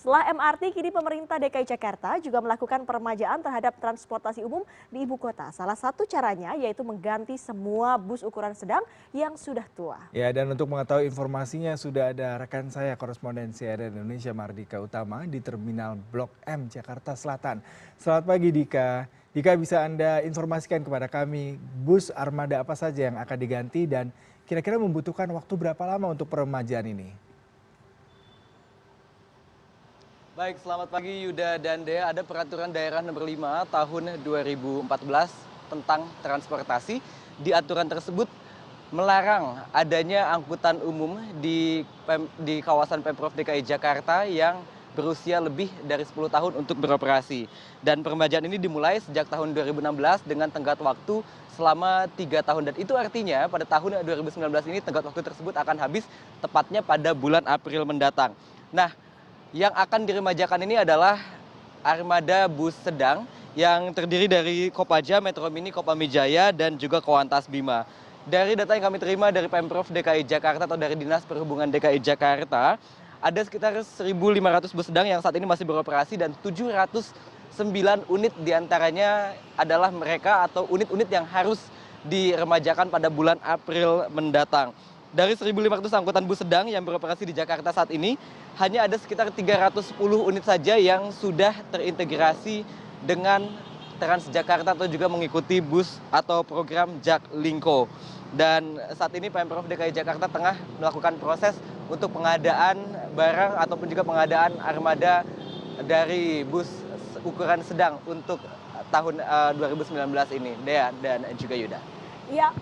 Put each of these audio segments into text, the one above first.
Setelah MRT, kini pemerintah DKI Jakarta juga melakukan peremajaan terhadap transportasi umum di ibu kota. Salah satu caranya yaitu mengganti semua bus ukuran sedang yang sudah tua. Ya, dan untuk mengetahui informasinya sudah ada rekan saya koresponden CNN Indonesia Mardika Utama di Terminal Blok M Jakarta Selatan. Selamat pagi Dika. Dika, bisa Anda informasikan kepada kami bus armada apa saja yang akan diganti dan kira-kira membutuhkan waktu berapa lama untuk peremajaan ini? Baik, selamat pagi Yuda dan Dea. Ada peraturan daerah nomor 5 tahun 2014 tentang transportasi. Di aturan tersebut melarang adanya angkutan umum di kawasan Pemprov DKI Jakarta yang berusia lebih dari 10 tahun untuk beroperasi. Dan peremajaan ini dimulai sejak tahun 2016 dengan tenggat waktu selama 3 tahun. Dan itu artinya pada tahun 2019 ini tenggat waktu tersebut akan habis tepatnya pada bulan April mendatang. Nah, yang akan diremajakan ini adalah armada bus sedang yang terdiri dari Kopaja, Metro Mini, Kopami Jaya, dan juga Koantas Bima. Dari data yang kami terima dari Pemprov DKI Jakarta atau dari Dinas Perhubungan DKI Jakarta, ada sekitar 1.500 bus sedang yang saat ini masih beroperasi dan 709 unit diantaranya adalah mereka atau unit-unit yang harus diremajakan pada bulan April mendatang. Dari 1.500 angkutan bus sedang yang beroperasi di Jakarta saat ini, hanya ada sekitar 310 unit saja yang sudah terintegrasi dengan Transjakarta atau juga mengikuti bus atau program Jaklingko. Dan saat ini Pemprov DKI Jakarta tengah melakukan proses untuk pengadaan barang ataupun juga pengadaan armada dari bus ukuran sedang untuk tahun 2019 ini, Dea dan juga Yuda. Ya,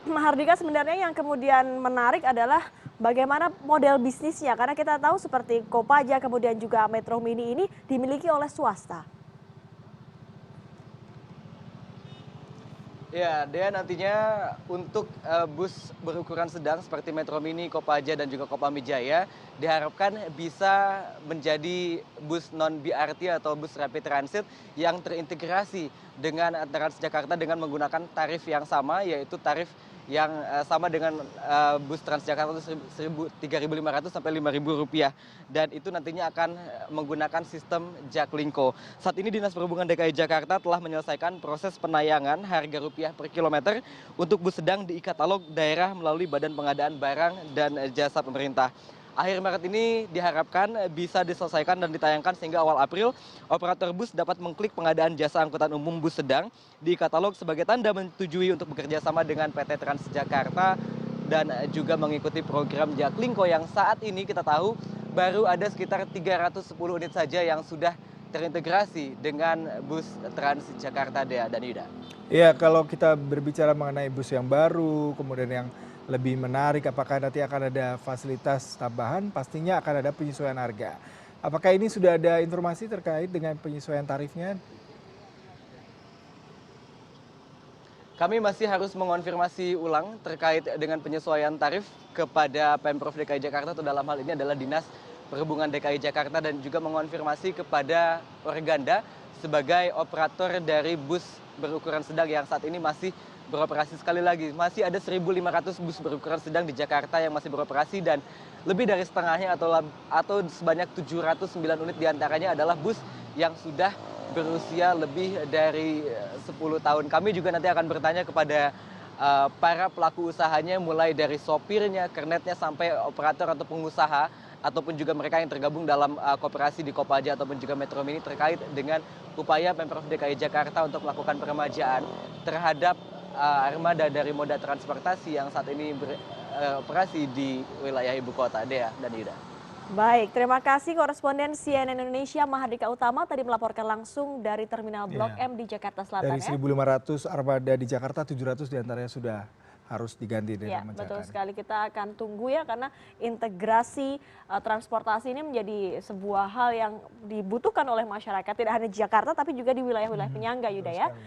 Mahardika, sebenarnya yang kemudian menarik adalah bagaimana model bisnisnya. Karena kita tahu seperti Kopaja kemudian juga Metro Mini ini dimiliki oleh swasta. Ya, Dea, nantinya untuk bus berukuran sedang seperti Metro Mini, Kopaja, dan juga Kopami Jaya diharapkan bisa menjadi bus non-BRT atau bus rapid transit yang terintegrasi dengan Transjakarta dengan menggunakan tarif yang sama, yaitu tarif yang sama dengan bus Transjakarta itu 3.500 sampai 5.000 rupiah, dan itu nantinya akan menggunakan sistem Jaklingko. Saat ini Dinas Perhubungan DKI Jakarta telah menyelesaikan proses penayangan harga rupiah per kilometer untuk bus sedang di e-katalog daerah melalui Badan Pengadaan Barang dan Jasa Pemerintah. Akhir Maret ini diharapkan bisa diselesaikan dan ditayangkan sehingga awal April operator bus dapat mengklik pengadaan jasa angkutan umum bus sedang di katalog sebagai tanda menyetujui untuk bekerja sama dengan PT Transjakarta dan juga mengikuti program Jaklingko yang saat ini kita tahu baru ada sekitar 310 unit saja yang sudah terintegrasi dengan bus Transjakarta, Dea dan Yuda. Ya, kalau kita berbicara mengenai bus yang baru, kemudian yang lebih menarik, apakah nanti akan ada fasilitas tambahan? Pastinya akan ada penyesuaian harga. Apakah ini sudah ada informasi terkait dengan penyesuaian tarifnya? Kami masih harus mengonfirmasi ulang terkait dengan penyesuaian tarif kepada Pemprov DKI Jakarta atau dalam hal ini adalah Dinas Perhubungan DKI Jakarta dan juga mengonfirmasi kepada Organda sebagai operator dari bus berukuran sedang yang saat ini masih beroperasi. Sekali lagi, masih ada 1.500 bus berukuran sedang di Jakarta yang masih beroperasi dan lebih dari setengahnya atau sebanyak 709 unit diantaranya adalah bus yang sudah berusia lebih dari 10 tahun. Kami juga nanti akan bertanya kepada para pelaku usahanya mulai dari sopirnya, kernetnya sampai operator atau pengusaha ataupun juga mereka yang tergabung dalam koperasi di Kopaja ataupun juga Metro Mini terkait dengan upaya Pemprov DKI Jakarta untuk melakukan peremajaan terhadap armada dari moda transportasi yang saat ini beroperasi di wilayah ibu kota, Dea dan Yuda. Baik, terima kasih koresponden CNN Indonesia Mahardika Utama tadi melaporkan langsung dari Terminal Blok Ya, M di Jakarta Selatan dari ya. 1.500 armada di Jakarta, 700 diantaranya sudah harus diganti Ya, dengan betul menjaga. sekali. Kita akan tunggu ya karena integrasi transportasi ini menjadi sebuah hal yang dibutuhkan oleh masyarakat tidak hanya di Jakarta tapi juga di wilayah-wilayah penyangga, Yuda Betul ya. sekali.